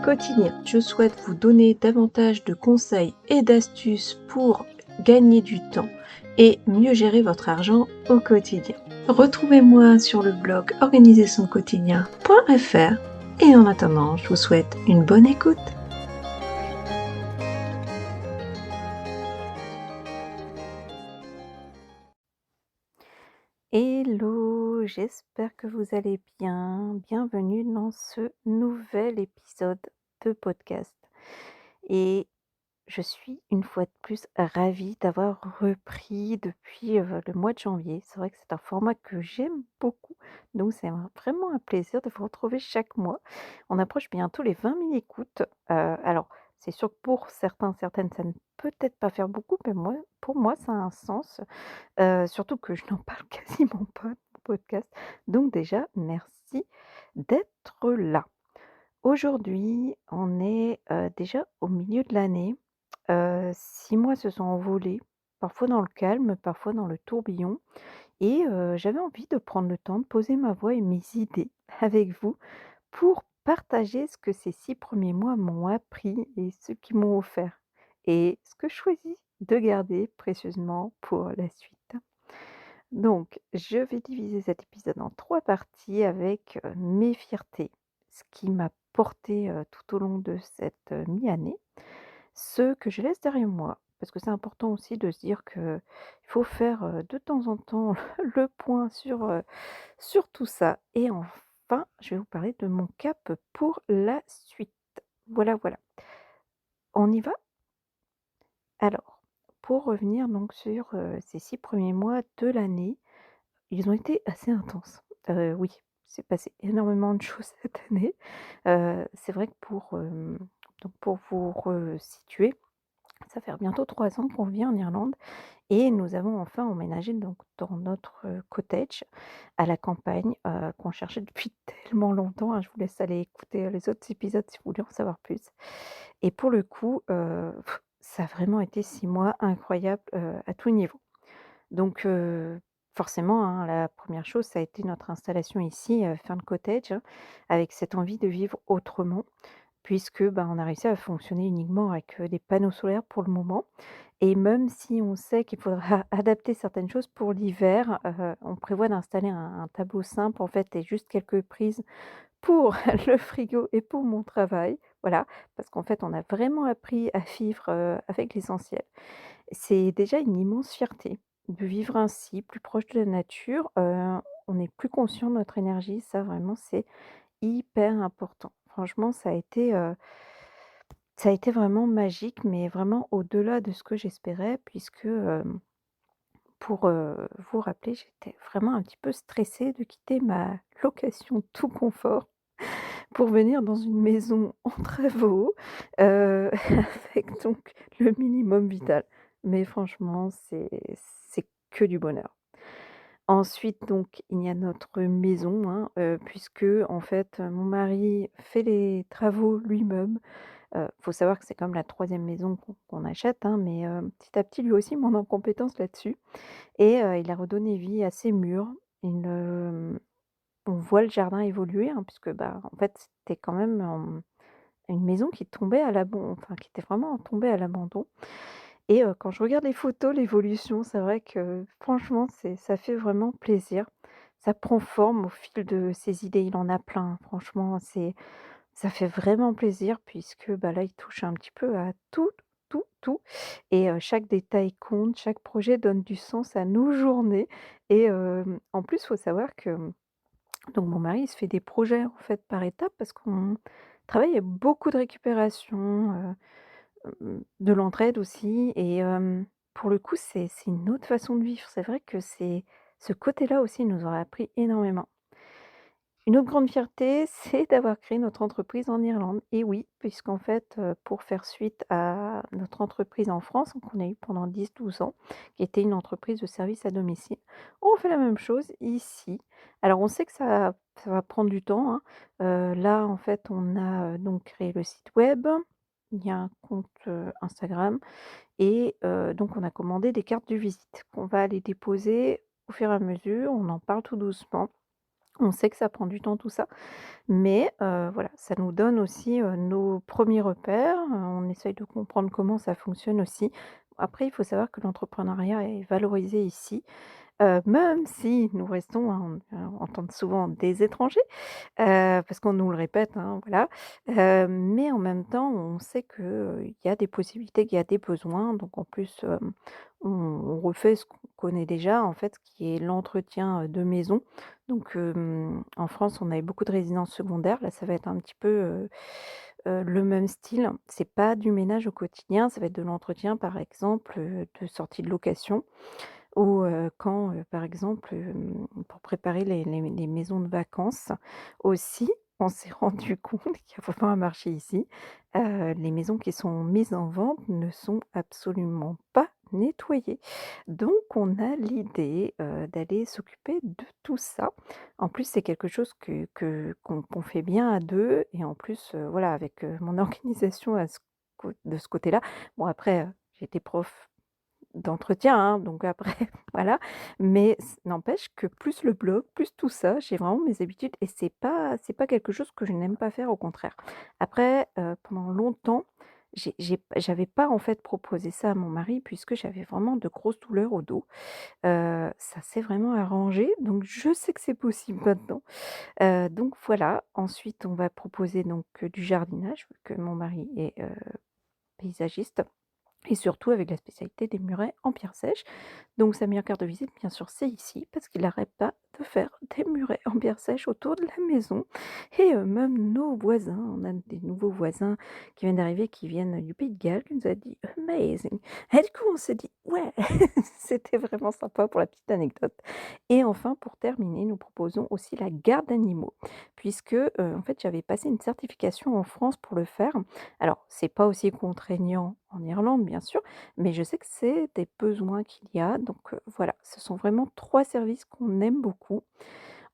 quotidien. Je souhaite vous donner davantage de conseils et d'astuces pour gagner du temps et mieux gérer votre argent au quotidien. Retrouvez-moi sur le blog organisersonquotidien.fr et en attendant, je vous souhaite une bonne écoute. Hello, j'espère que vous allez bien. Bienvenue dans ce nouvel épisode de podcast. Et je suis une fois de plus ravie d'avoir repris depuis le mois de janvier. C'est vrai que c'est un format que j'aime beaucoup. Donc c'est vraiment un plaisir de vous retrouver chaque mois. On approche bientôt les 20 000 écoutes. Alors, c'est sûr que pour certaines, ça ne peut peut-être pas faire beaucoup, mais pour moi, ça a un sens. Surtout que je n'en parle quasiment pas de mon podcast. Donc déjà, merci d'être là. Aujourd'hui, on est, déjà au milieu de l'année. 6 mois se sont envolés, parfois dans le calme, parfois dans le tourbillon et j'avais envie de prendre le temps de poser ma voix et mes idées avec vous pour partager ce que ces 6 premiers mois m'ont appris et ce qu'ils m'ont offert et ce que je choisis de garder précieusement pour la suite. Donc, je vais diviser cet épisode en 3 parties avec, mes fiertés, ce qui m'a porté tout au long de cette, mi-année, ce que je laisse derrière moi, parce que c'est important aussi de se dire qu'il faut faire, de temps en temps le point sur tout ça et enfin, je vais vous parler de mon cap pour la suite. Voilà, voilà. On y va? Alors, pour revenir donc sur, ces 6 premiers mois de l'année, ils ont été assez intenses. Oui, c'est passé énormément de choses cette année. C'est vrai que pour vous resituer, ça fait bientôt 3 ans qu'on vit en Irlande et nous avons enfin emménagé donc dans notre, cottage à la campagne, qu'on cherchait depuis tellement longtemps, hein. Je vous laisse aller écouter, les autres épisodes si vous voulez en savoir plus et pour le coup, ça a vraiment été 6 mois incroyables, à tout niveau. Donc forcément, hein, la première chose, ça a été notre installation ici, Fern Cottage, hein, avec cette envie de vivre autrement puisque, bah, on a réussi à fonctionner uniquement avec, des panneaux solaires pour le moment et même si on sait qu'il faudra adapter certaines choses pour l'hiver, on prévoit d'installer un tableau simple en fait et juste quelques prises pour le frigo et pour mon travail. Voilà, parce qu'en fait, on a vraiment appris à vivre, avec l'essentiel. C'est déjà une immense fierté de vivre ainsi, plus proche de la nature, on est plus conscient de notre énergie, ça vraiment c'est hyper important. Franchement, ça a été vraiment magique, mais vraiment au-delà de ce que j'espérais puisque, pour, vous rappeler, j'étais vraiment un petit peu stressée de quitter ma location tout confort pour venir dans une maison en travaux, avec donc le minimum vital. Mais franchement, c'est que du bonheur. Ensuite donc, il y a notre maison, hein, puisque en fait, mon mari fait les travaux lui-même. Faut savoir que c'est comme la troisième maison qu'on achète, hein, mais petit à petit, lui aussi monte en compétence là-dessus et il a redonné vie à ses murs. On voit le jardin évoluer, hein, puisque, bah, en fait, c'était quand même, une maison qui tombait à enfin, qui était vraiment tombée à l'abandon et quand je regarde les photos, l'évolution, c'est vrai que franchement, ça fait vraiment plaisir. Ça prend forme au fil de ses idées, il en a plein, franchement, ça fait vraiment plaisir puisque, bah, là, il touche un petit peu à tout, tout, tout et chaque détail compte, chaque projet donne du sens à nos journées et en plus, il faut savoir que, donc mon mari, il se fait des projets, en fait, par étapes parce qu'on travaille avec beaucoup de récupération, de l'entraide aussi et pour le coup, c'est une autre façon de vivre. C'est vrai que c'est ce côté-là aussi nous aurait appris énormément. Une autre grande fierté, c'est d'avoir créé notre entreprise en Irlande et oui, puisqu'en fait, pour faire suite à notre entreprise en France, qu'on a eue pendant 10-12 ans, qui était une entreprise de service à domicile, on fait la même chose ici. Alors on sait que ça va prendre du temps, hein. Là, en fait, on a, donc créé le site web, il y a un compte, Instagram et donc on a commandé des cartes de visite qu'on va aller déposer au fur et à mesure, on en parle tout doucement. On sait que ça prend du temps tout ça, mais voilà, ça nous donne aussi, nos premiers repères, on essaye de comprendre comment ça fonctionne aussi. Après, il faut savoir que l'entrepreneuriat est valorisé ici, même si nous restons, hein, on entend souvent des étrangers. Parce qu'on nous le répète, hein, voilà. Mais en même temps, on sait qu'il y a des possibilités, qu'il y a des besoins. Donc en plus, on refait ce qu'on connaît déjà, en fait, qui est l'entretien, de maison. Donc en France, on avait beaucoup de résidences secondaires. Là, ça va être un petit peu, le même style. C'est pas du ménage au quotidien, ça va être de l'entretien, par exemple, de sortie de location ou quand, par exemple, pour préparer les maisons de vacances aussi, on s'est rendu compte qu'il y a vraiment un marché ici. Les maisons qui sont mises en vente ne sont absolument pas nettoyées. Donc on a l'idée, d'aller s'occuper de tout ça. En plus, c'est quelque chose qu'on fait bien à 2 et en plus, voilà, avec, mon organisation à ce de ce côté-là. Bon après, j'étais prof d'entretien, hein, donc après voilà, mais n'empêche que plus le blog, plus tout ça, j'ai vraiment mes habitudes et c'est pas quelque chose que je n'aime pas faire, au contraire. Après, pendant longtemps, j'avais pas en fait proposé ça à mon mari puisque j'avais vraiment de grosses douleurs au dos. Ça s'est vraiment arrangé, donc je sais que c'est possible maintenant. Donc voilà, ensuite on va proposer donc, du jardinage, vu que mon mari est, paysagiste. Et surtout avec la spécialité des murets en pierre sèche. Donc sa meilleure carte de visite, bien sûr, c'est ici, parce qu'il n'arrête pas de faire des murets en pierre sèche autour de la maison. Et même nos voisins, on a des nouveaux voisins qui viennent d'arriver, qui viennent du Pays de Galles, qui nous a dit amazing. Et du coup, on s'est dit ouais, c'était vraiment sympa pour la petite anecdote. Et enfin, pour terminer, nous proposons aussi la garde d'animaux, puisque en fait, j'avais passé une certification en France pour le faire. Alors, c'est pas aussi contraignant en Irlande, bien sûr, mais je sais que c'est des besoins qu'il y a. Donc, voilà, ce sont vraiment 3 services qu'on aime beaucoup.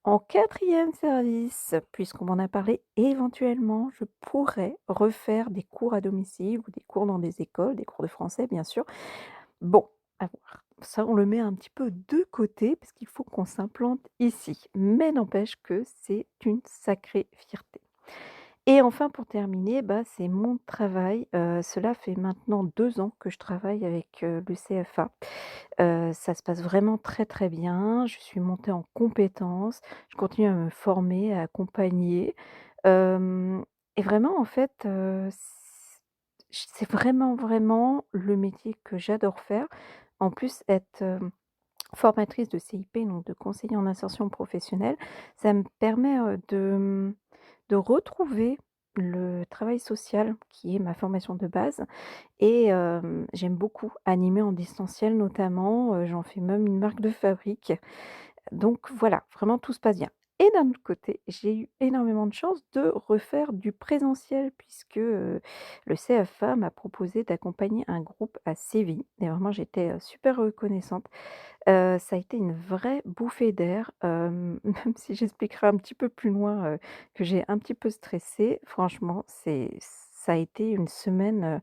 En quatrième service, puisqu'on m'en a parlé, éventuellement, je pourrais refaire des cours à domicile ou des cours dans des écoles, des cours de français, bien sûr. Bon, à voir. Ça, on le met un petit peu de côté parce qu'il faut qu'on s'implante ici. Mais n'empêche que c'est une sacrée fierté. Et enfin pour terminer, bah, c'est mon travail. Cela fait maintenant 2 ans que je travaille avec, le CFA. Ça se passe vraiment très, très bien. Je suis montée en compétences, je continue à me former, à accompagner. Hem et vraiment en fait, c'est vraiment, vraiment le métier que j'adore faire. En plus être, formatrice de CIP, donc de conseiller en insertion professionnelle, ça me permet, de retrouver le travail social qui est ma formation de base et j'aime beaucoup animer en distanciel notamment, j'en fais même une marque de fabrique. Donc voilà, vraiment tout se passe bien. Et d'un autre côté, j'ai eu énormément de chance de refaire du présentiel puisque, le CFA m'a proposé d'accompagner un groupe à Séville et vraiment j'étais, super reconnaissante. Ça a été une vraie bouffée d'air, même si j'expliquerai un petit peu plus loin, que j'ai un petit peu stressé. Franchement, ça a été une semaine,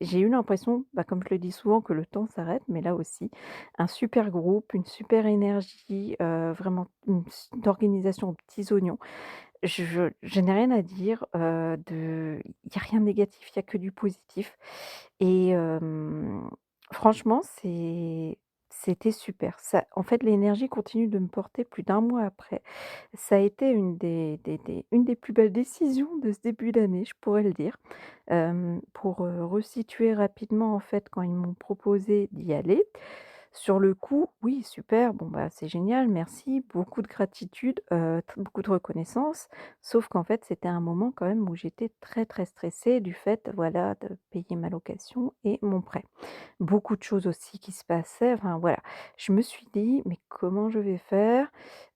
j'ai eu l'impression, bah, comme je le dis souvent, que le temps s'arrête, mais là aussi, un super groupe, une super énergie, vraiment une organisation aux petits oignons. Je n'ai rien à dire, il y a rien de négatif, il y a que du positif et franchement, c'était super. Ça en fait, l'énergie continue de me porter plus d'un mois après. Ça a été une des plus belles décisions de ce début d'année, je pourrais le dire. Pour, resituer rapidement, en fait, quand ils m'ont proposé d'y aller, sur le coup, oui, super, bon, bah, c'est génial, merci, beaucoup de gratitude, beaucoup de reconnaissance. Sauf qu'en fait, c'était un moment quand même où j'étais très, très stressée du fait, voilà, de payer ma location et mon prêt. Beaucoup de choses aussi qui se passaient, enfin voilà. Je me suis dit: «Mais comment je vais faire?»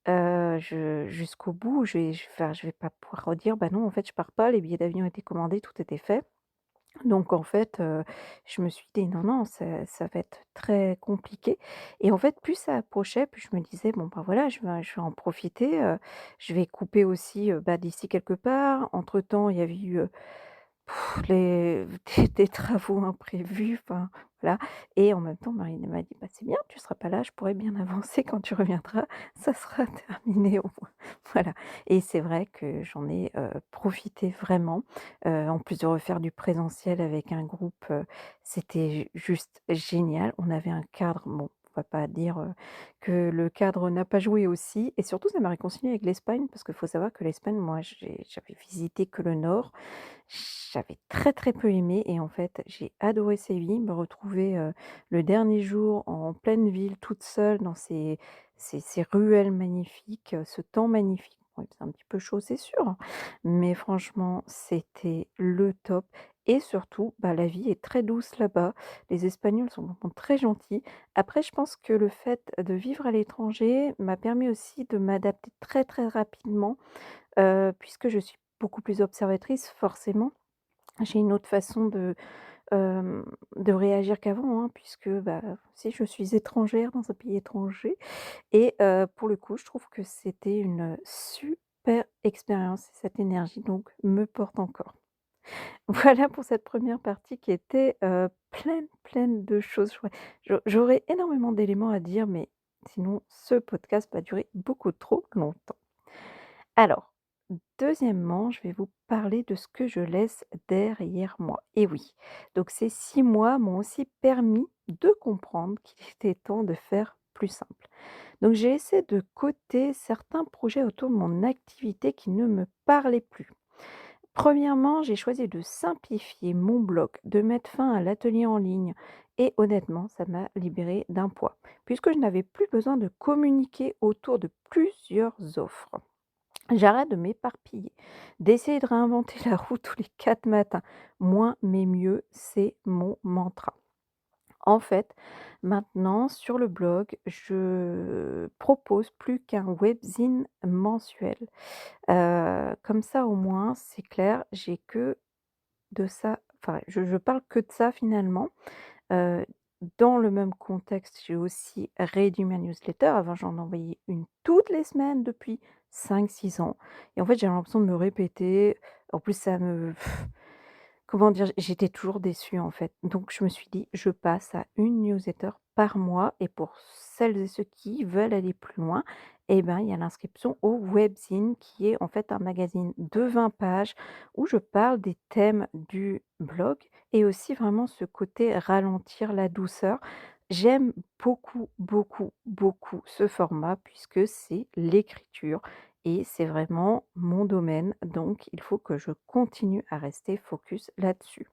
je jusqu'au bout, je vais pas pouvoir redire: «Bah non, en fait, je pars pas, les billets d'avion étaient commandés, tout était fait». Donc en fait, je me suis dit: «Non, non, ça va être très compliqué» et en fait, plus ça approchait, plus je me disais: «Bon, bah, voilà, je vais en profiter, je vais couper aussi, bah, d'ici quelque part». Entre temps, il y avait eu, les des travaux imprévus, enfin, voilà et en même temps, Marine elle m'a dit: «Bah, c'est bien, tu seras pas là, je pourrais bien avancer quand tu reviendras, ça sera terminé au moins». Voilà et c'est vrai que j'en ai, profité vraiment, en plus de refaire du présentiel avec un groupe, c'était juste génial. On avait un cadre, bon, on va pas dire, que le cadre n'a pas joué aussi et surtout ça m'a réconciliée avec l'Espagne parce qu'il faut savoir que l'Espagne, moi, j'avais visité que le nord. J'avais très, très peu aimé et en fait, j'ai adoré Séville, me retrouver, le dernier jour en pleine ville, toute seule dans ces ruelles magnifiques, ce temps magnifique. Bon, il faisait un petit peu chaud, c'est sûr, hein, mais franchement, c'était le top et surtout, bah, la vie est très douce là-bas. Les Espagnols sont vraiment très gentils. Après, je pense que le fait de vivre à l'étranger m'a permis aussi de m'adapter très, très rapidement, puisque je suis beaucoup plus observatrice forcément. J'ai une autre façon hem, de réagir qu'avant, hein, puisque, bah, si je suis étrangère dans un pays étranger et pour le coup, je trouve que c'était une super expérience et cette énergie donc me porte encore. Voilà pour cette première partie qui était, pleine, pleine de choses. J'aurais énormément d'éléments à dire, mais sinon ce podcast va durer beaucoup trop longtemps. Alors, deuxièmement, je vais vous parler de ce que je laisse derrière moi. Et oui, donc ces 6 mois m'ont aussi permis de comprendre qu'il était temps de faire plus simple. Donc j'ai laissé de côté certains projets autour de mon activité qui ne me parlaient plus. Premièrement, j'ai choisi de simplifier mon blog, de mettre fin à l'atelier en ligne et honnêtement, ça m'a libérée d'un poids, puisque je n'avais plus besoin de communiquer autour de plusieurs offres. J'arrête de m'éparpiller, d'essayer de réinventer la roue tous les 4 matins. Moins mais mieux, c'est mon mantra. En fait, maintenant sur le blog, je propose plus qu'un webzine mensuel. Comme ça au moins, c'est clair, j'ai que de ça enfin je parle que de ça finalement. Heu, Dans le même contexte, j'ai aussi réduit ma newsletter. Avant, j'en envoyais une toutes les semaines depuis 5, 6 ans et en fait, j'ai l'impression de me répéter. En plus, ça me comment dire? J'étais toujours déçue, en fait. Donc je me suis dit: «Je passe à une newsletter par mois» et pour celles et ceux qui veulent aller plus loin et ben, il y a l'inscription au Webzine qui est en fait un magazine de 20 pages où je parle des thèmes du blog et aussi vraiment ce côté ralentir la douceur. J'aime beaucoup, beaucoup, beaucoup ce format puisque c'est l'écriture et c'est vraiment mon domaine, donc il faut que je continue à rester focus là-dessus.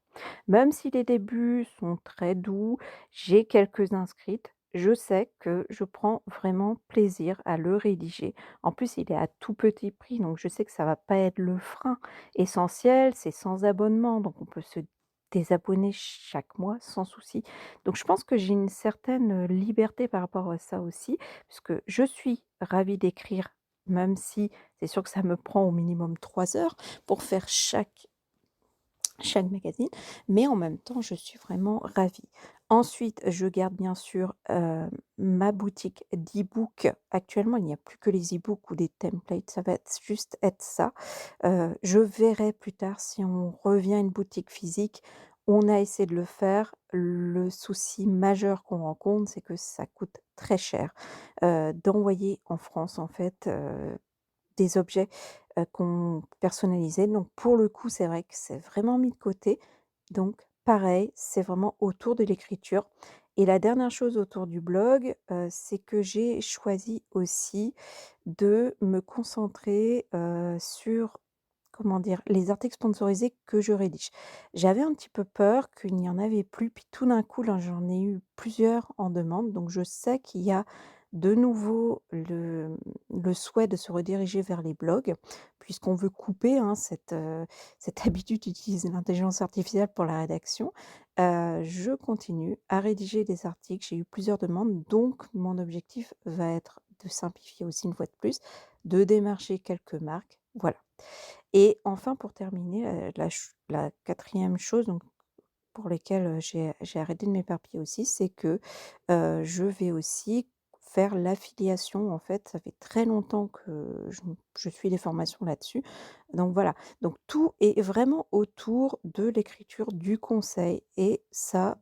Même si les débuts sont très doux, j'ai quelques inscrites, je sais que je prends vraiment plaisir à le rédiger. En plus, il est à tout petit prix, donc je sais que ça va pas être le frein essentiel, c'est sans abonnement, donc on peut se désabonner chaque mois sans souci. Donc je pense que j'ai une certaine, liberté par rapport à ça aussi, puisque je suis ravie d'écrire, même si c'est sûr que ça me prend au minimum 3 heures pour faire chaque magazine, mais en même temps, je suis vraiment ravie. Ensuite, je garde bien sûr, ma boutique d'e-book. Actuellement, il n'y a plus que les e-books ou des templates, ça va être ça. Je verrai plus tard si on revient à une boutique physique. On a essayé de le faire. Le souci majeur qu'on rencontre, c'est que ça coûte très cher, d'envoyer en France, en fait, des objets, qu'on personnalisait. Donc pour le coup, c'est vrai que c'est vraiment mis de côté. Donc pareil, c'est vraiment autour de l'écriture et la dernière chose autour du blog, c'est que j'ai choisi aussi de me concentrer, sur, comment dire? Les articles sponsorisés que je rédige. J'avais un petit peu peur qu'il n'y en avait plus, puis tout d'un coup, là, j'en ai eu plusieurs en demande, donc je sais qu'il y a de nouveau le souhait de se rediriger vers les blogs, puisqu'on veut couper, hein, cette habitude d'utiliser l'intelligence artificielle pour la rédaction. Je continue à rédiger des articles, j'ai eu plusieurs demandes, donc mon objectif va être de simplifier aussi une fois de plus, de démarcher quelques marques, voilà. Et enfin pour terminer, la 4e chose donc pour lesquelles, j'ai arrêté de m'éparpiller aussi, c'est que, je vais aussi faire l'affiliation en fait. Ça fait très longtemps que je suis des formations là-dessus. Donc voilà, donc tout est vraiment autour de l'écriture du conseil et ça,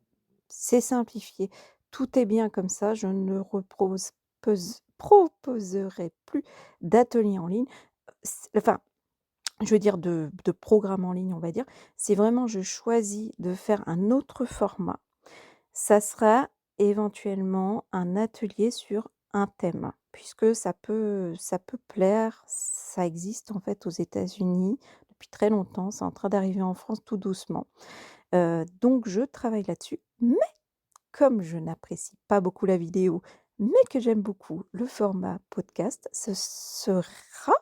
c'est simplifié. Tout est bien comme ça, je ne proposerai plus d'ateliers en ligne. Enfin, je veux dire de programmes en ligne, on va dire. Si vraiment je choisis de faire un autre format, ça sera éventuellement un atelier sur un thème, puisque ça peut plaire. Ça existe en fait aux États-Unis depuis très longtemps, c'est en train d'arriver en France tout doucement. Donc je travaille là-dessus, mais comme je n'apprécie pas beaucoup la vidéo, mais que j'aime beaucoup le format podcast, ce sera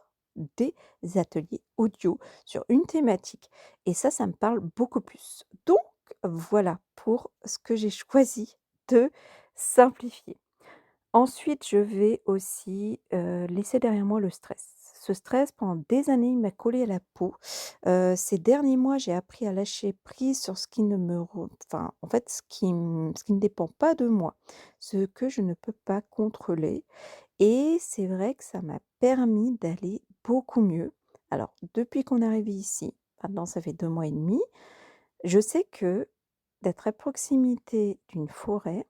des ateliers audio sur une thématique et ça me parle beaucoup plus. Donc voilà pour ce que j'ai choisi de simplifier. Ensuite, je vais aussi, laisser derrière moi le stress. Ce stress, pendant des années, il m'a collé à la peau. Ces derniers mois, j'ai appris à lâcher prise sur ce qui ne me re enfin, en fait, ce qui ne dépend pas de moi, ce que je ne peux pas contrôler et c'est vrai que ça m'a permis d'aller beaucoup mieux. Alors, depuis qu'on est arrivé ici, maintenant ça fait 2 mois et demi, je sais que d'être à proximité d'une forêt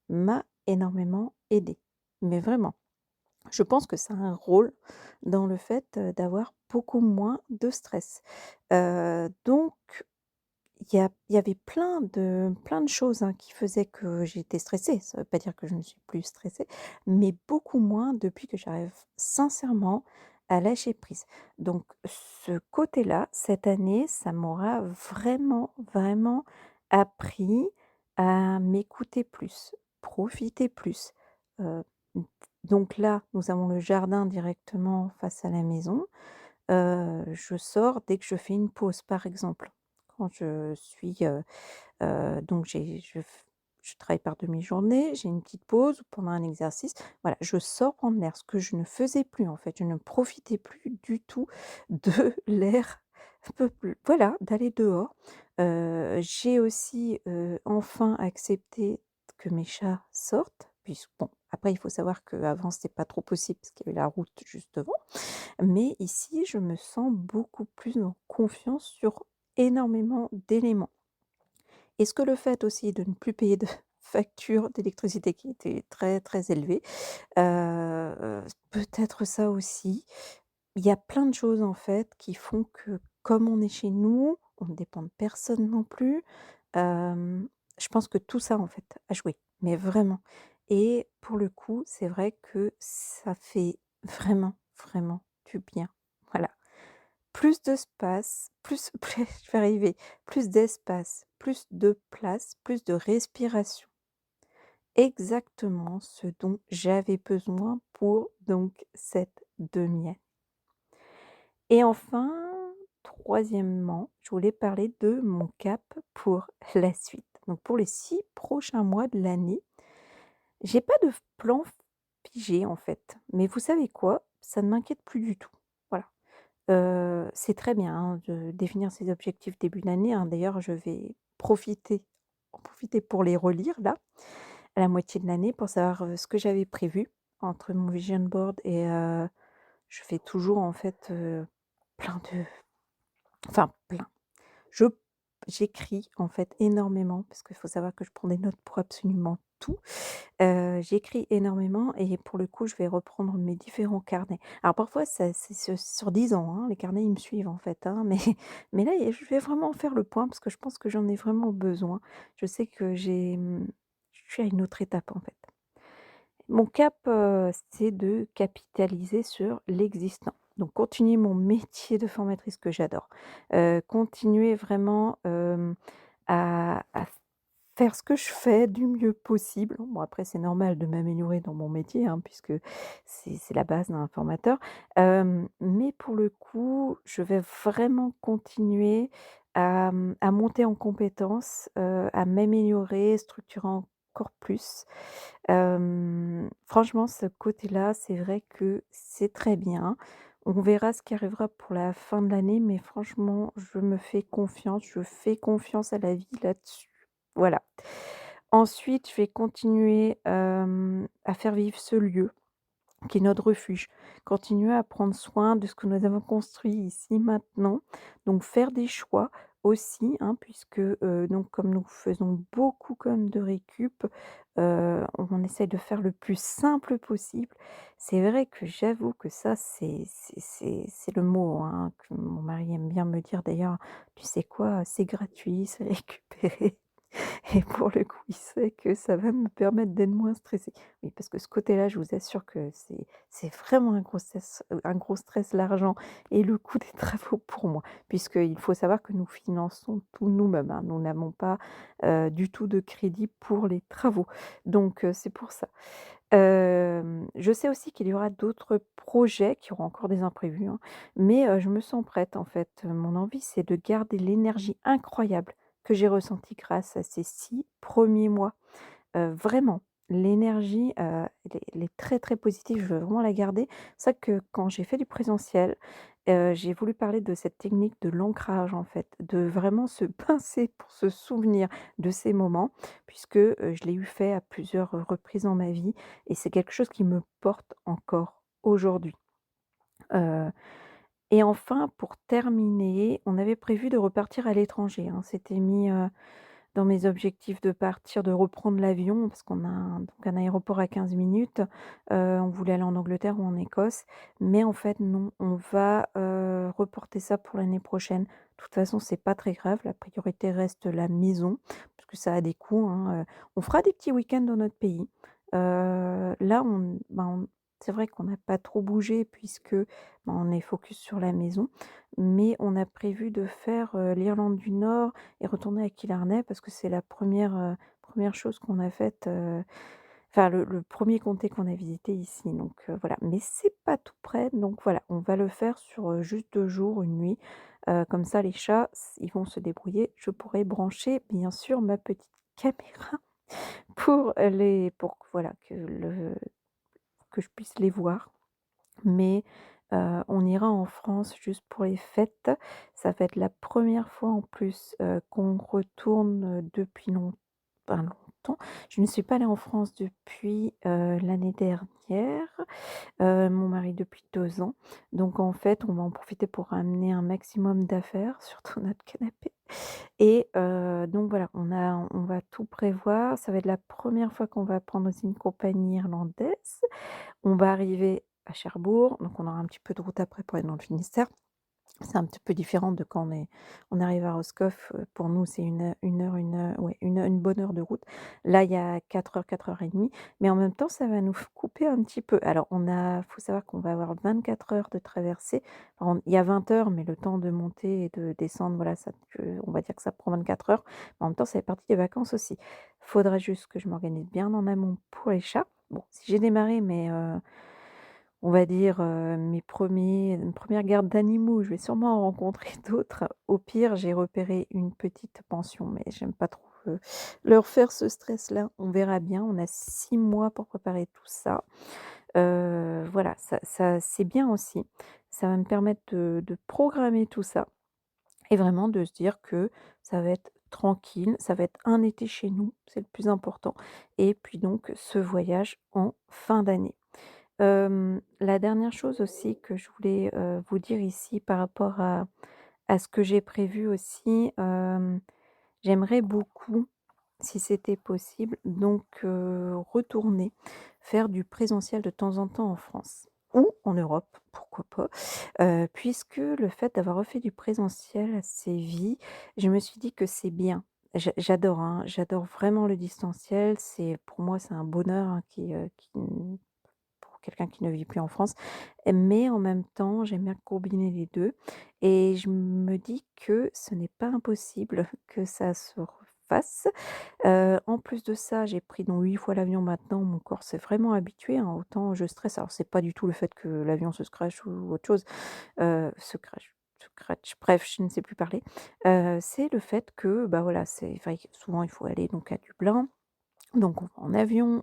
m'a énormément aidée. Mais vraiment, je pense que ça a un rôle dans le fait, d'avoir beaucoup moins de stress. Donc il y avait plein de choses, hein, qui faisaient que j'étais stressée. Ça ne veut pas dire que je ne suis plus stressée, mais beaucoup moins depuis que j'arrive sincèrement à lâcher prise. Donc ce côté-là, cette année, ça m'aura vraiment, vraiment appris à m'écouter plus, profiter plus. Heu, donc là, nous avons le jardin directement face à la maison. Je sors dès que je fais une pause, par exemple. Quand je suis, donc je travaille par demi-journée, j'ai une petite pause ou pendant un exercice. Voilà, je sors prendre l'air, ce que je ne faisais plus, en fait. Je ne profitais plus du tout de l'air, un peu plus voilà, d'aller dehors. J'ai aussi, enfin accepté que mes chats sortent, puisque bon, après il faut savoir qu'avant c'était pas trop possible parce qu'il y avait la route juste devant. Mais ici, je me sens beaucoup plus en confiance sur énormément d'éléments. Est-ce que le fait aussi de ne plus payer de facture d'électricité qui était très, très élevée, peut-être ça aussi. Il y a plein de choses en fait qui font que comme on est chez nous, on ne dépend de personne non plus. Hem, je pense que tout ça en fait a joué, mais vraiment et pour le coup, c'est vrai que ça fait vraiment, vraiment du bien. Voilà. Plus d'espace, plus je vais arriver, plus d'espace, plus de place, plus de respiration. Exactement ce dont j'avais besoin pour donc cette demi-année. Et enfin, troisièmement, je voulais parler de mon cap pour la suite. Donc pour les 6 prochains mois de l'année, j'ai pas de plan figé en fait. Mais vous savez quoi? Ça ne m'inquiète plus du tout. Voilà. C'est très bien, hein, de définir ses objectifs début d'année, hein. D'ailleurs, je vais en profiter pour les relire là, à la moitié de l'année pour savoir, ce que j'avais prévu entre mon vision board et je fais toujours en fait, plein de enfin plein. Je J'écris en fait énormément parce qu'il faut savoir que je prends des notes pour absolument tout. J'écris énormément et pour le coup, je vais reprendre mes différents carnets. Alors parfois ça c'est sur 10 ans, hein, les carnets ils me suivent en fait, hein, mais mais là, je vais vraiment faire le point parce que je pense que j'en ai vraiment besoin. Je sais que je suis à une autre étape en fait. Mon cap, c'est de capitaliser sur l'existant. Donc continuer mon métier de formatrice que j'adore. Continuer vraiment, à faire ce que je fais du mieux possible. Bon après c'est normal de m'améliorer dans mon métier, hein, puisque c'est la base d'un formateur. Mais pour le coup, je vais vraiment continuer à monter en compétences, à m'améliorer, structurer encore plus. Franchement, ce côté-là, c'est vrai que c'est très bien. On verra ce qui arrivera pour la fin de l'année, mais franchement, je me fais confiance, je fais confiance à la vie là-dessus. Voilà. Ensuite, je vais continuer, à faire vivre ce lieu qui est notre refuge. Continuer à prendre soin de ce que nous avons construit ici maintenant. Donc faire des choix aussi, hein, puisque, donc comme nous faisons beaucoup comme de récup, on essaye de faire le plus simple possible. C'est vrai que j'avoue que ça c'est le mot, hein, que mon mari aime bien me dire d'ailleurs: «Tu sais quoi? C'est gratuit, c'est récupéré». Et pour le coup, il sait que ça va me permettre d'être moins stressée. Oui, parce que ce côté-là, je vous assure que c'est vraiment un gros stress, l'argent et le coût des travaux pour moi. Puisqu'il faut savoir que nous finançons tout nous-mêmes, hein. Nous n'avons pas, du tout de crédit pour les travaux. Donc c'est pour ça. Je sais aussi qu'il y aura d'autres projets qui auront encore des imprévus, hein, mais je me sens prête en fait. Mon envie, c'est de garder l'énergie incroyable que j'ai ressentie grâce à ces 6 premiers mois. Vraiment, l'énergie, elle est très, très positive, je veux vraiment la garder. C'est ça que quand j'ai fait du présentiel, j'ai voulu parler de cette technique de l'ancrage en fait, de vraiment se pincer pour se souvenir de ces moments puisque, je l'ai eu fait à plusieurs reprises dans ma vie et c'est quelque chose qui me porte encore aujourd'hui. Heu et enfin pour terminer, on avait prévu de repartir à l'étranger, hein. C'était mis, dans mes objectifs de partir, de reprendre l'avion parce qu'on a un aéroport à 15 minutes. On voulait aller en Angleterre ou en Écosse, mais en fait non, on va, reporter ça pour l'année prochaine. De toute façon, c'est pas très grave, la priorité reste la maison, parce que ça a des coûts, hein, on fera des petits week-ends dans notre pays. Là, c'est vrai qu'on n'a pas trop bougé puisque, on est focus sur la maison, mais on a prévu de faire, l'Irlande du Nord et retourner à Killarney parce que c'est la première chose qu'on a faite, enfin le 1er comté qu'on a visité ici donc voilà. Mais c'est pas tout près donc voilà, on va le faire sur, juste 2 jours, 1 nuit, comme ça les chats, ils vont se débrouiller. Je pourrai brancher bien sûr ma petite caméra pour que voilà, que je puisse les voir. Mais on ira en France juste pour les fêtes. Ça va être la première fois en plus, qu'on retourne, depuis longtemps. Je ne suis pas allée en France depuis, l'année dernière, mon mari depuis 2 ans. Donc en fait, on va en profiter pour ramener un maximum d'affaires, surtout notre canapé et donc voilà, on va tout prévoir. Ça va être la première fois qu'on va prendre aussi une compagnie irlandaise. On va arriver à Cherbourg, donc on aura un petit peu de route après pour aller dans le Finistère. C'est un petit peu différent de quand on arrive à Roscoff, pour nous c'est ouais, une bonne heure de route. Là, il y a 4 heures et demie, mais en même temps, ça va nous couper un petit peu. Alors faut savoir qu'on va avoir 24 heures de traversée. Il y a 20 heures, mais le temps de monter et de descendre, voilà, on va dire que ça prend 24 heures. Mais en même temps, ça fait partie des vacances aussi. Faudrait juste que je m'organise bien en amont pour les chats. Bon, si j'ai démarré on va dire, mes 1 garde d'animaux, je vais sûrement en rencontrer d'autres. Au pire, j'ai repéré une petite pension, mais j'aime pas trop, leur faire ce stress-là. On verra bien, on a 6 mois pour préparer tout ça. Voilà, ça c'est bien aussi. Ça va me permettre de programmer tout ça et vraiment de se dire que ça va être tranquille, ça va être un été chez nous, c'est le plus important et puis donc ce voyage en fin d'année. La dernière chose aussi que je voulais, vous dire ici par rapport à ce que j'ai prévu aussi, j'aimerais beaucoup, si c'était possible, donc retourner faire du présentiel de temps en temps en France ou en Europe, pourquoi pas. Puisque le fait d'avoir refait du présentiel à Séville, je me suis dit que c'est bien. J'adore, hein, j'adore vraiment le distanciel, pour moi, c'est un bonheur, hein, qui pour quelqu'un qui ne vit plus en France. Mais en même temps, j'aime bien combiner les 2 et je me dis que ce n'est pas impossible que ça se refasse. En plus de ça, j'ai pris donc 8 fois l'avion maintenant, mon corps s'est vraiment habitué, hein, autant je stresse. Alors c'est pas du tout le fait que l'avion se crache ou autre chose, se crache, bref, je ne sais plus parler. C'est le fait que, bah, voilà, c'est vrai que souvent il faut aller donc à Dublin, donc on va en avion,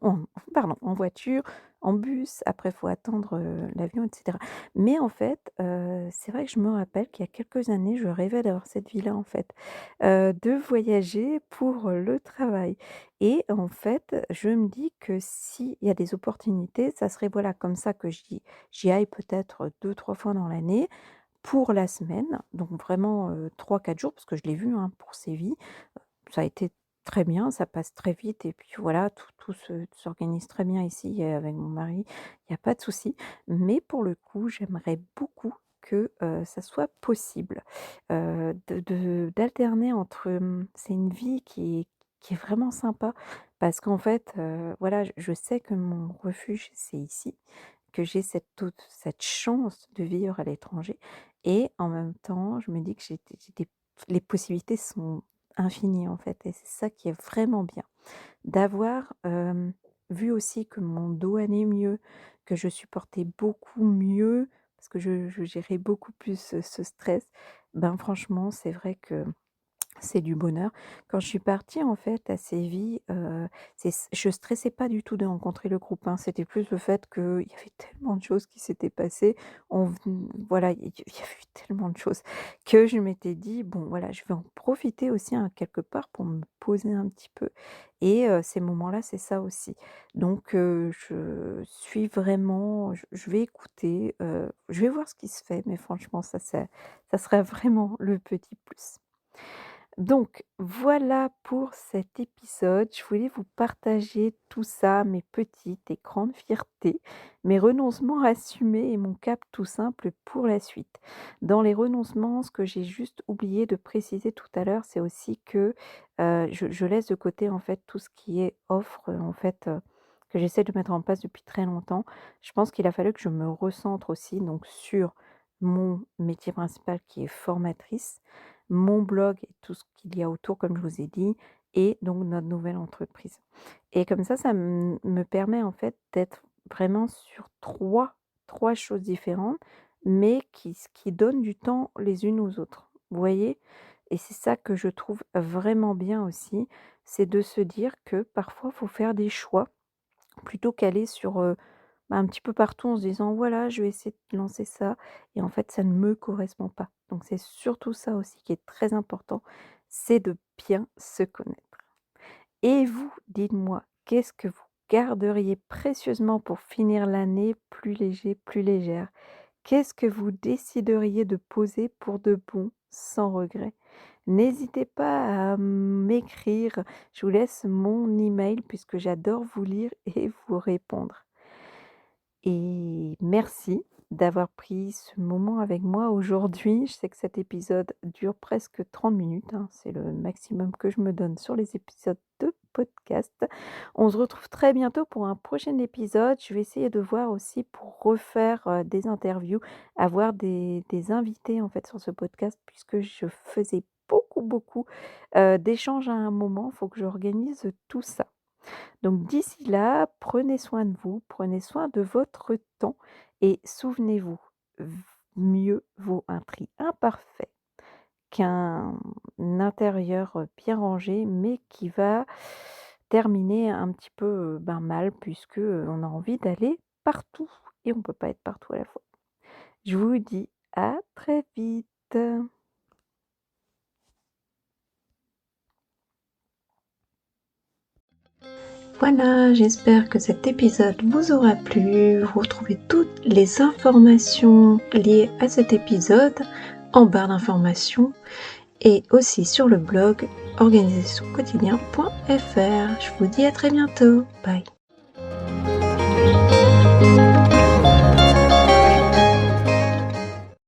pardon, en voiture, en bus, après il faut attendre, l'avion et cetera. Mais en fait, c'est vrai que je me rappelle qu'il y a quelques années, je rêvais d'avoir cette vie-là, en fait, de voyager pour, le travail et en fait, je me dis que s'il y a des opportunités, ça serait, voilà, comme ça que j'y aille peut-être 2 3 fois dans l'année pour la semaine, donc vraiment, 3-4 jours parce que je l'ai vu, hein, pour Séville. Ça a été très bien, ça passe très vite et puis voilà, tout s'organise très bien ici, avec mon mari, il y a pas de souci. Mais pour le coup, j'aimerais beaucoup que, ça soit possible, d'alterner entre, c'est une vie qui est vraiment sympa parce qu'en fait, voilà, je sais que mon refuge, c'est ici, que j'ai cette chance de vivre à l'étranger et en même temps, je me dis que j'ai des les possibilités sont infinies, en fait et c'est ça qui est vraiment bien. D'avoir, vu aussi que mon dos allait mieux, que je supportais beaucoup mieux parce que je gérais beaucoup plus ce stress, ben, franchement, c'est vrai que c'est du bonheur. Quand je suis partie en fait à Séville, je stressais pas du tout de rencontrer le groupe, hein. C'était plus le fait qu'il y avait tellement de choses qui s'étaient passées. Voilà, il y avait eu tellement de choses que je m'étais dit: «Bon voilà, je vais en profiter aussi, hein, quelque part pour me poser un petit peu» et ces moments-là, c'est ça aussi. Donc je suis vraiment je vais écouter, je vais voir ce qui se fait, mais franchement ça serait vraiment le petit plus. Donc voilà pour cet épisode. Je voulais vous partager tout ça, mes petites et grandes fiertés, mes renoncements assumés et mon cap tout simple pour la suite. Dans les renoncements, ce que j'ai juste oublié de préciser tout à l'heure, c'est aussi que je laisse de côté en fait tout ce qui est offre en fait que j'essaie de mettre en place depuis très longtemps. Je pense qu'il a fallu que je me recentre aussi donc sur mon métier principal qui est formatrice, mon blog et tout ce qu'il y a autour, comme je vous ai dit, et donc notre nouvelle entreprise. Et comme ça me permet en fait d'être vraiment sur trois choses différentes, mais qui donnent du temps les unes aux autres. Vous voyez? Et c'est ça que je trouve vraiment bien aussi, c'est de se dire que parfois, il faut faire des choix plutôt qu'aller sur, un petit peu partout en se disant: «Voilà, je vais essayer de lancer ça» et en fait, ça ne me correspond pas. Donc c'est surtout ça aussi qui est très important, c'est de bien se connaître. Et vous, dites-moi, qu'est-ce que vous garderiez précieusement pour finir l'année plus léger, plus légère? Qu'est-ce que vous décideriez de poser pour de bon, sans regret? N'hésitez pas à m'écrire, je vous laisse mon email puisque j'adore vous lire et vous répondre. Et merci d'avoir pris ce moment avec moi aujourd'hui. Je sais que cet épisode dure presque 30 minutes, hein, c'est le maximum que je me donne sur les épisodes de podcast. On se retrouve très bientôt pour un prochain épisode. Je vais essayer de voir aussi pour refaire des interviews, avoir des invités en fait sur ce podcast puisque je faisais beaucoup d'échanges à un moment. Il faut que j'organise tout ça. Donc d'ici là, prenez soin de vous, prenez soin de votre temps et souvenez-vous, mieux vaut un tri imparfait qu'un intérieur bien rangé, mais qui va terminer un petit peu ben, mal, puisque on a envie d'aller partout et on ne peut pas être partout à la fois. Je vous dis à très vite. Voilà, j'espère que cet épisode vous aura plu. Vous retrouvez toutes les informations liées à cet épisode en barre d'informations et aussi sur le blog organisationquotidien.fr. Je vous dis à très bientôt. Bye.